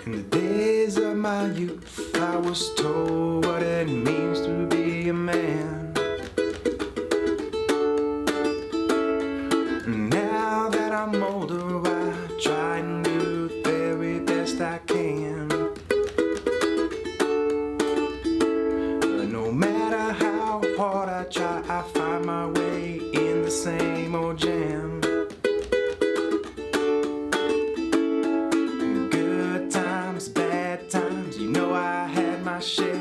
In the days of my youth, I was told what it means to be a man. Now that I'm older, I try and do the very best I can. No matter how hard I try, I find my way in the same old jam. Good times, bad times, you know I had my share.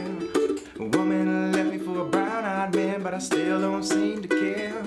A woman left me for a brown-eyed man, but I still don't seem to care.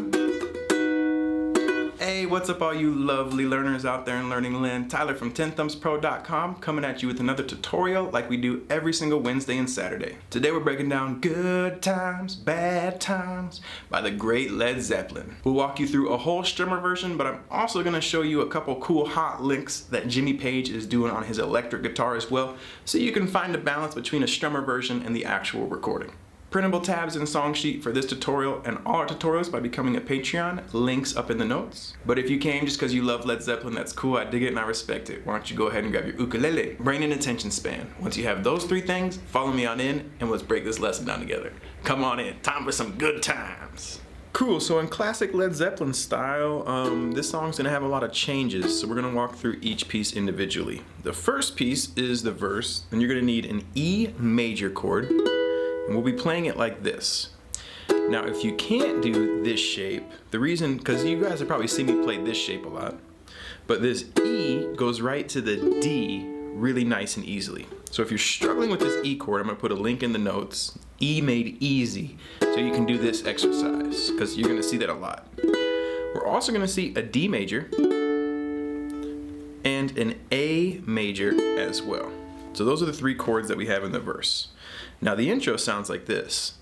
Hey, what's up all you lovely learners out there in Learning Land? Tyler from 10thumbspro.com coming at you with another tutorial like we do every single Wednesday and Saturday. Today we're breaking down Good Times, Bad Times by the great Led Zeppelin. We'll walk you through a whole strummer version, but I'm also going to show you a couple cool hot licks that Jimmy Page is doing on his electric guitar as well, so you can find a balance between a strummer version and the actual recording. Printable tabs and song sheet for this tutorial and all our tutorials by becoming a Patreon, links up in the notes. But if you came just because you love Led Zeppelin, that's cool, I dig it and I respect it. Why don't you go ahead and grab your ukulele, brain and attention span. Once you have those three things, follow me on in and let's break this lesson down together. Come on in, time for some good times. Cool, so in classic Led Zeppelin style, this song's gonna have a lot of changes, so we're gonna walk through each piece individually. The first piece is the verse, and you're gonna need an E major chord. And we'll be playing it like this. Now, if you can't do this shape, the reason, because you guys have probably seen me play this shape a lot, but this E goes right to the D really nice and easily. So if you're struggling with this E chord, I'm gonna put a link in the notes, E made easy, so you can do this exercise, because you're gonna see that a lot. We're also gonna see a D major and an A major as well. So those are the three chords that we have in the verse. Now the intro sounds like this.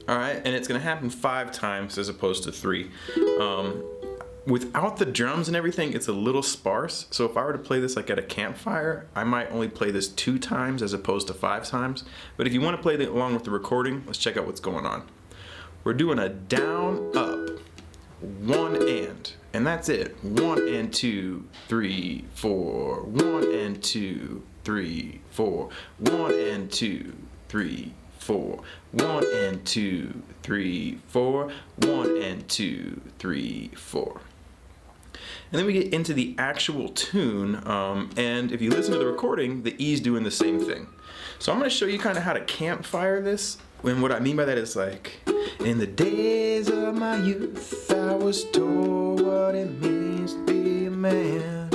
Alright, and it's going to happen 5 times as opposed to 3. Without the drums and everything, it's a little sparse. So if I were to play this like at a campfire, I might only play this 2 times as opposed to 5 times. But if you want to play it along with the recording, let's check out what's going on. We're doing a down, up, 1 and that's it. 1 and 2, 3, 4. 1 and 2, 3, 4. 1 and 2, 3, 4. 1 and 2, 3, 4. 1 and 2, 3, 4. And then we get into the actual tune, and if you listen to the recording, the E's doing the same thing. So I'm going to show you kind of how to campfire this. And what I mean by that is like, in the days of my youth, I was told what it means to be a man.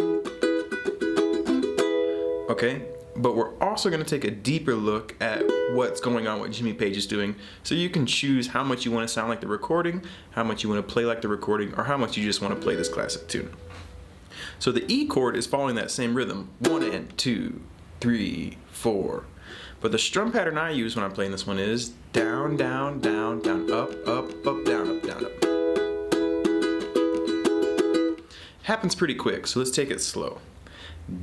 Okay, but we're also going to take a deeper look at what's going on, what Jimmy Page is doing, so you can choose how much you want to sound like the recording, how much you want to play like the recording, or how much you just want to play this classic tune. So the E chord is following that same rhythm, 1 and 2, 3, 4. But the strum pattern I use when I'm playing this one is down, down, down, down, up, up, up, down, up, down, up. Happens pretty quick, so let's take it slow.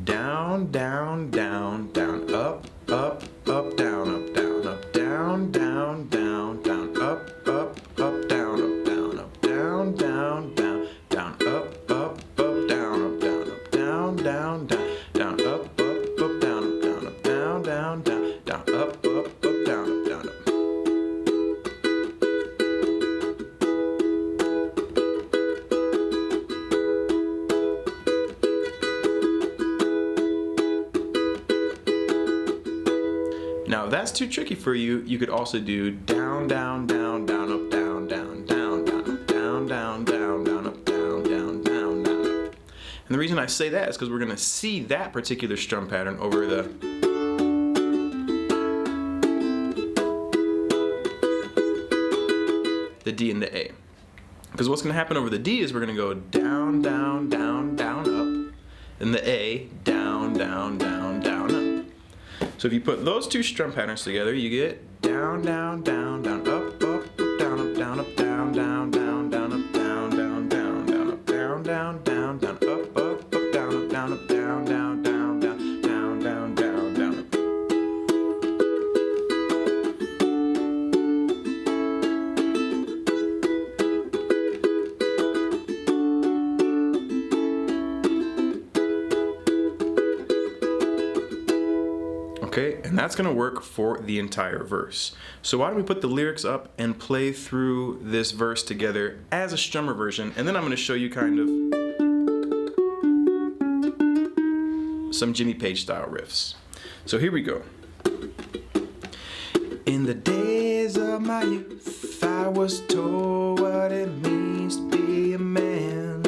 Down, down, down, down, up, up, up, down, up, down, up, down, down, down, down, up, up, up, down, up, down, up, down, down, down, down, up, up, up, down, up, down, up, down, down, down, down, up, up, up, down, up, down, up, down, down, down. Down, up, up, up, down, up, down, up. Now, if that's too tricky for you, you could also do down, down, down, down, up, down, down, down, down, up, down, down, down, down, up, down, down, down, down, up. And the reason I say that is because we're going to see that particular strum pattern over the D and the A. Because what's going to happen over the D is we're going to go down, down, down, down, up, and the A, down, down, down, down, up. So if you put those two strum patterns together, you get down, down, down, down, up, up, up, down, up, down, up, down, down, down, down, up, down, down, down, down, up, down, down, down, down, up, up, up, down, up, down, up, down, down, down, down, down, down, down, down, up. that's gonna work for the entire verse. So why don't we put the lyrics up and play through this verse together as a strummer version, and then I'm gonna show you kind of some Jimmy Page style riffs. So here we go. In the days of my youth, I was told what it means to be a man.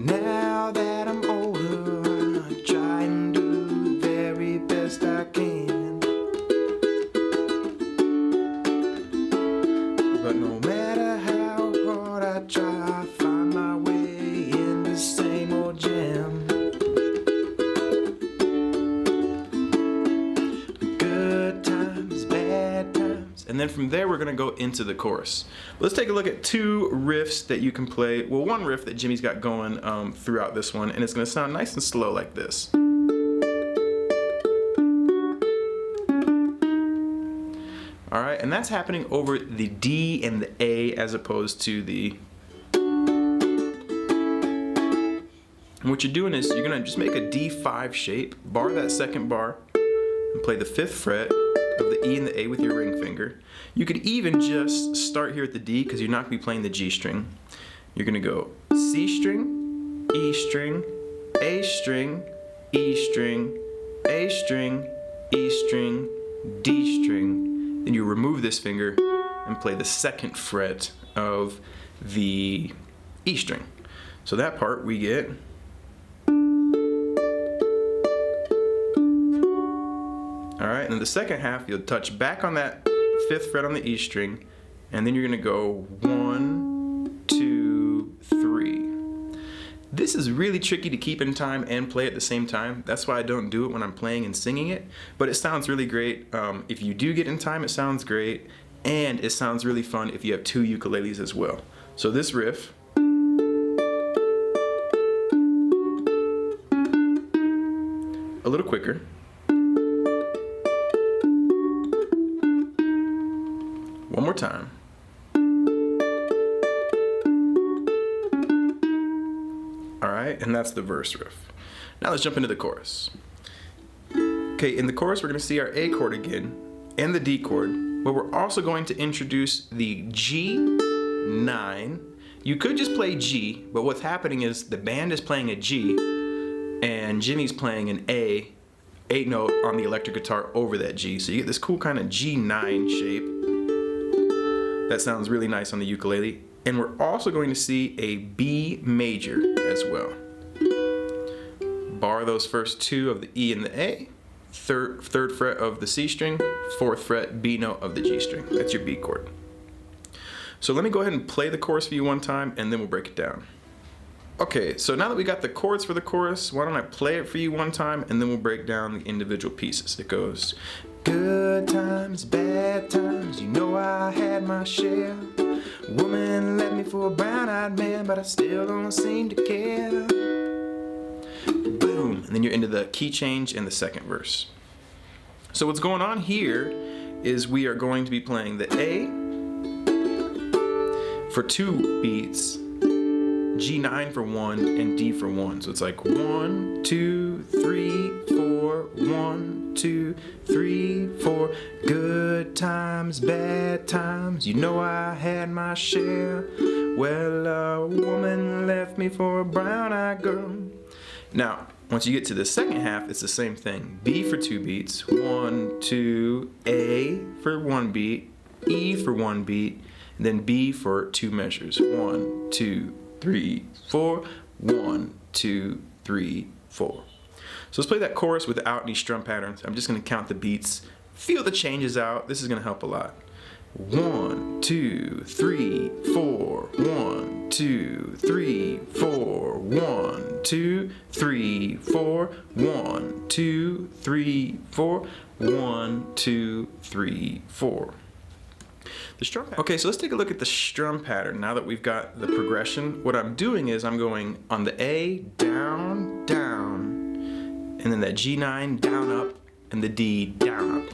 Now that I'm older, I try and do the very best I can. But no matter how hard I try, I find my way in the same old jam. Good times, bad times. And then from there, we're gonna go into the chorus. Let's take a look at two riffs that you can play. Well, one riff that Jimmy's got going throughout this one, and it's gonna sound nice and slow like this. All right, and that's happening over the D and the A as opposed to the. And what you're doing is you're gonna just make a D5 shape, bar that second bar, and play the 5th fret of the E and the A with your ring finger. You could even just start here at the D because you're not gonna be playing the G string. You're gonna go C string, E string, A string, E string, A string, E string, D string. Then you remove this finger and play the 2nd fret of the E string. So that part we get. Alright, and then the second half, you'll touch back on that 5th fret on the E string, and then you're gonna go 1, 2, 3. This is really tricky to keep in time and play at the same time. That's why I don't do it when I'm playing and singing it, but it sounds really great. If you do get in time, it sounds great, and it sounds really fun if you have 2 ukuleles as well. So this riff. A little quicker. One more time. All right, and that's the verse riff. Now let's jump into the chorus. Okay, in the chorus we're gonna see our A chord again and the D chord, but we're also going to introduce the G9. You could just play G, but what's happening is the band is playing a G and Jimmy's playing an A 8 note on the electric guitar over that G. So you get this cool kind of G9 shape. That sounds really nice on the ukulele. And we're also going to see a B major as well. Bar those first 2 of the E and the A, third fret of the C string, 4th fret B note of the G string. That's your B chord. So let me go ahead and play the chorus for you one time and then we'll break it down. Okay, so now that we got the chords for the chorus, why don't I play it for you one time and then we'll break down the individual pieces. It goes, good times, bad times, you know I had my share. Woman left me for a brown-eyed man, but I still don't seem to care. Boom, and then you're into the key change in the 2nd verse. So what's going on here is we are going to be playing the A for 2 beats, G9 for 1, and D for 1. So it's like 1, 2, 3, 4, 1, 2, 3, 4. Good times, bad times, you know I had my share. Well, a woman left me for a brown-eyed girl. Now, once you get to the 2nd half, it's the same thing. B for 2 beats, 1, 2, A for 1 beat, E for 1 beat, and then B for 2 measures. 1, 2, 3, 4, 1, 2, 3, 4. So let's play that chorus without any strum patterns. I'm just gonna count the beats, feel the changes out. This is gonna help a lot. 1, 2, 3, 4, 1, 2, 3, 4, 1, 2, 3, 4, 1, 2, 3, 4, 1, 2, 3, 4. The strum pattern. Okay, so let's take a look at the strum pattern now that we've got the progression. What I'm doing is I'm going on the A, down, down, and then that G9, down, up, and the D, down, up.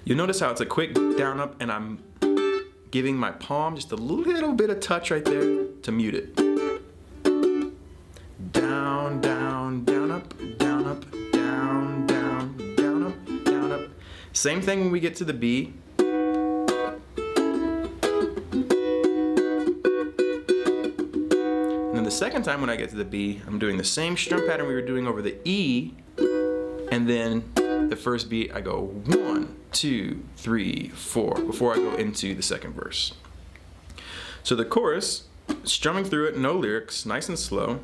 You'll notice how it's a quick down, up, and I'm giving my palm just a little bit of touch right there to mute it. Down, down, down, up, down, up, down, down, down, up, down, up. Same thing when we get to the B. And then the second time when I get to the B, I'm doing the same strum pattern we were doing over the E, and then the first beat I go 1, 2, 3, 4 before I go into the second verse. So the chorus, strumming through it, no lyrics, nice and slow.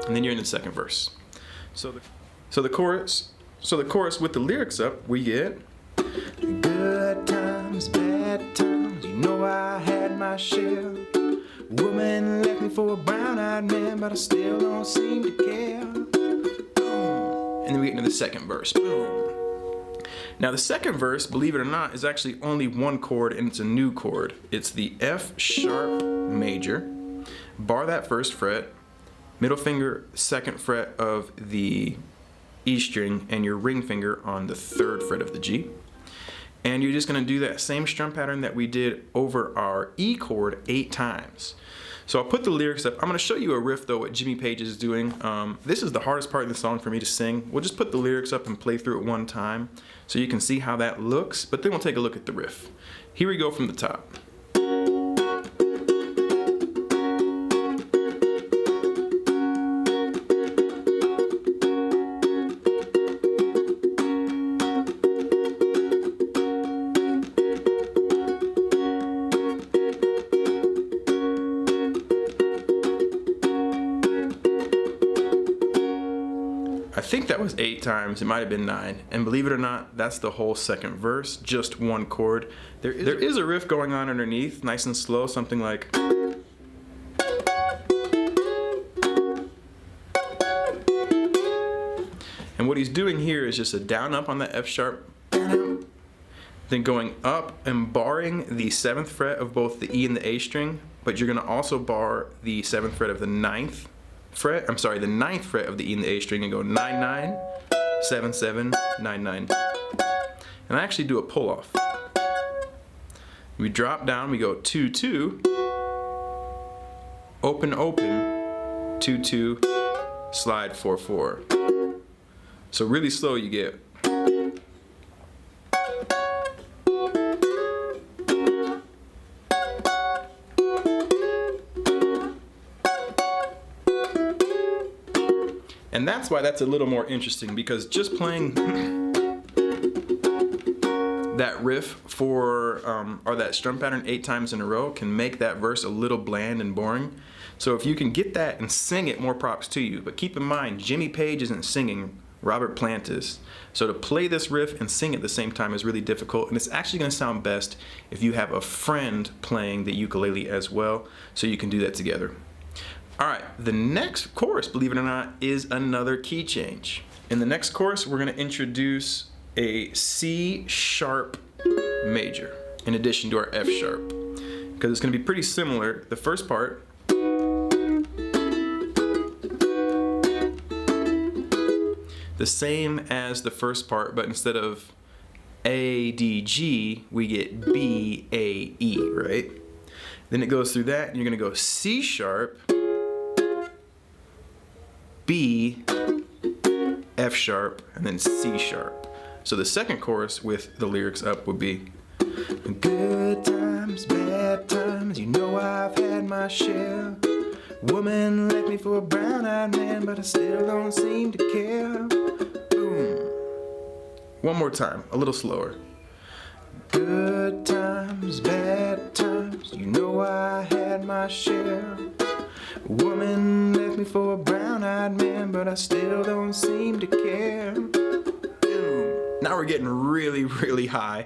And then you're in the second verse. So the chorus with the lyrics up, we get good times, bad times, you know I had my share. Woman left me for a brown-eyed man, but I still don't seem to care. Boom. And then we get into the second verse. Boom. Now the second verse, believe it or not, is actually only one chord, and it's a new chord. It's the F sharp major. Bar that first fret, middle finger, second fret of the E string, and your ring finger on the third fret of the G. And you're just going to do that same strum pattern that we did over our E chord 8 times. So I'll put the lyrics up. I'm going to show you a riff though, what Jimmy Page is doing. This is the hardest part of the song for me to sing. We'll just put the lyrics up and play through it one time so you can see how that looks, but then we'll take a look at the riff. Here we go from the top. I think that was 8 times, it might have been 9. And believe it or not, that's the whole second verse, just one chord. There is a riff going on underneath, nice and slow, something like. And what he's doing here is just a down up on the F sharp, then going up and barring the 7th fret of both the E and the A string, but you're gonna also bar the 7th fret of the 9th fret, the 9th fret of the E and the A string, and go 9, 9, 7, 7, 9, 9. And I actually do a pull off. We drop down, we go 2, 2, open, open, 2, 2, slide 4, 4. So really slow you get. And that's why that's a little more interesting, because just playing that riff for, or that strum pattern 8 times in a row can make that verse a little bland and boring. So if you can get that and sing it, more props to you. But keep in mind, Jimmy Page isn't singing, Robert Plant is. So to play this riff and sing at the same time is really difficult, and it's actually going to sound best if you have a friend playing the ukulele as well, so you can do that together. Alright, the next chorus, believe it or not, is another key change. In the next chorus, we're going to introduce a C sharp major in addition to our F sharp, because it's going to be pretty similar. The first part, the same as the first part, but instead of A, D, G, we get B, A, E, right? Then it goes through that, and you're going to go C sharp, B, F sharp, and then C sharp. So the second chorus with the lyrics up would be good times, bad times, you know I've had my share. Woman left me for a brown-eyed man, but I still don't seem to care. Boom. One more time, a little slower. Good times, bad times, you know I had my share. Woman left me for a brown-eyed man, but I still don't seem to care. Boom. Now we're getting really, really high.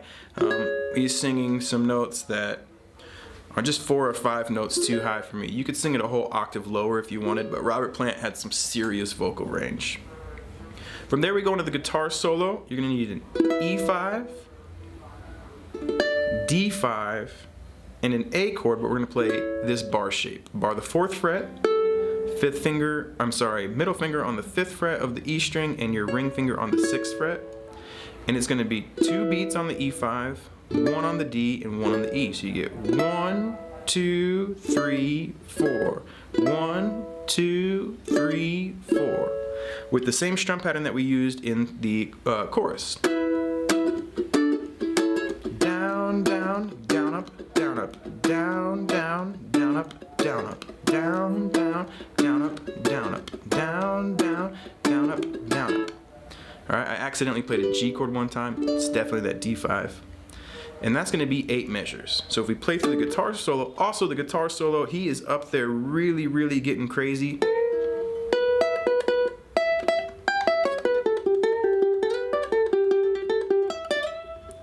He's singing some notes that are just 4 or 5 notes too high for me. You could sing it a whole octave lower if you wanted, but Robert Plant had some serious vocal range. From there we go into the guitar solo. You're gonna need an E5, D5, and an A chord, but we're gonna play this bar shape. Bar the 4th fret, middle finger on the 5th fret of the E string, and your ring finger on the 6th fret. And it's gonna be 2 beats on the E5, 1 on the D, and 1 on the E. So you get 1, 2, 3, 4. 1, 2, 3, 4. With the same strum pattern that we used in the chorus. Down, down, down, up, down, up, down, down, down, up, down, up, down, down, down, up, down, up, down, down, down, up, down, up. Alright, I accidentally played a G chord one time. It's definitely that D5. And that's going to be 8 measures. So if we play through the guitar solo, also the guitar solo, he is up there really, really getting crazy.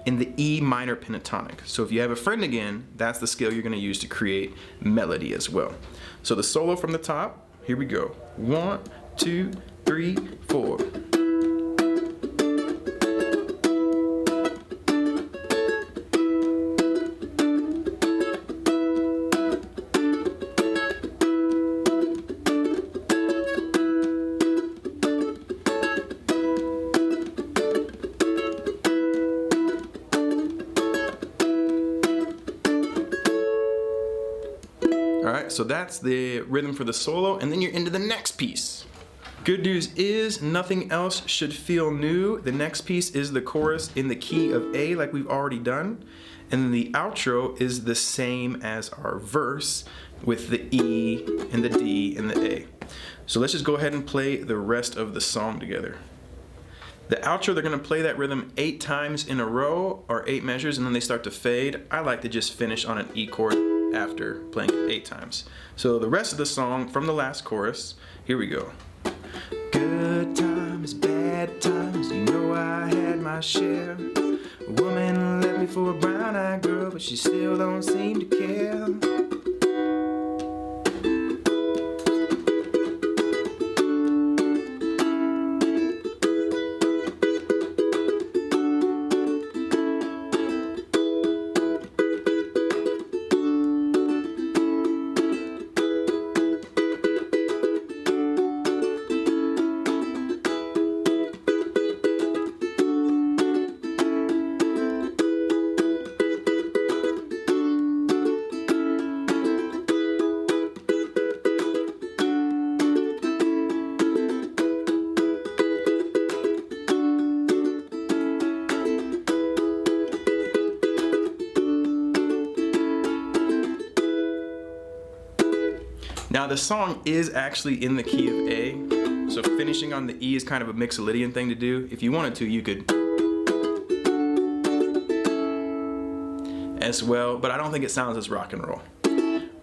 In the E minor pentatonic. So if you have a friend again, that's the scale you're going to use to create melody as well. So the solo from the top, here we go. 1, 2, 3, 4. Alright, so that's the rhythm for the solo, and then you're into the next piece. Good news is nothing else should feel new. The next piece is the chorus in the key of A like we've already done, and then the outro is the same as our verse with the E and the D and the A. So let's just go ahead and play the rest of the song together. The outro, they're going to play that rhythm 8 times in a row, or 8 measures, and then they start to fade. I like to just finish on an E chord after playing it 8 times. So the rest of the song from the last chorus, here we go. Good times, bad times, you know I had my share. A woman left me for a brown-eyed girl, but she still don't seem to care. Now the song is actually in the key of A, so finishing on the E is kind of a Mixolydian thing to do. If you wanted to, you could as well, but I don't think it sounds as rock and roll.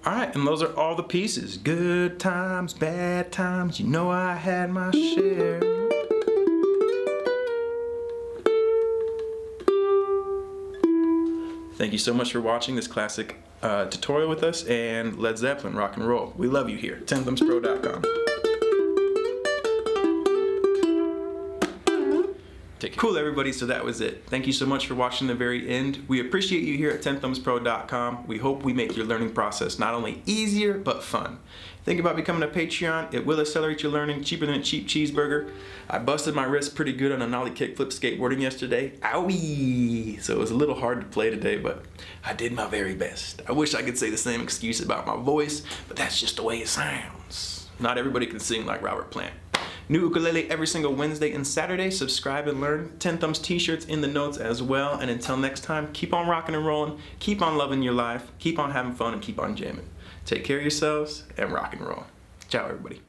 Alright, and those are all the pieces. Good times, bad times, you know I had my share. Thank you so much for watching this classic tutorial with us, and Led Zeppelin, rock and roll. We love you here. 10thumbspro.com. Take care. Cool, everybody, so that was it. Thank you so much for watching the very end. We appreciate you here at 10thumbspro.com. We hope we make your learning process not only easier, but fun. Think about becoming a Patreon. It will accelerate your learning cheaper than a cheap cheeseburger. I busted my wrist pretty good on a nollie kickflip skateboarding yesterday. Owie! So it was a little hard to play today, but I did my very best. I wish I could say the same excuse about my voice, but that's just the way it sounds. Not everybody can sing like Robert Plant. New ukulele every single Wednesday and Saturday. Subscribe and learn. 10 Thumbs t-shirts in the notes as well. And until next time, keep on rocking and rolling. Keep on loving your life. Keep on having fun and keep on jamming. Take care of yourselves and rock and roll. Ciao, everybody.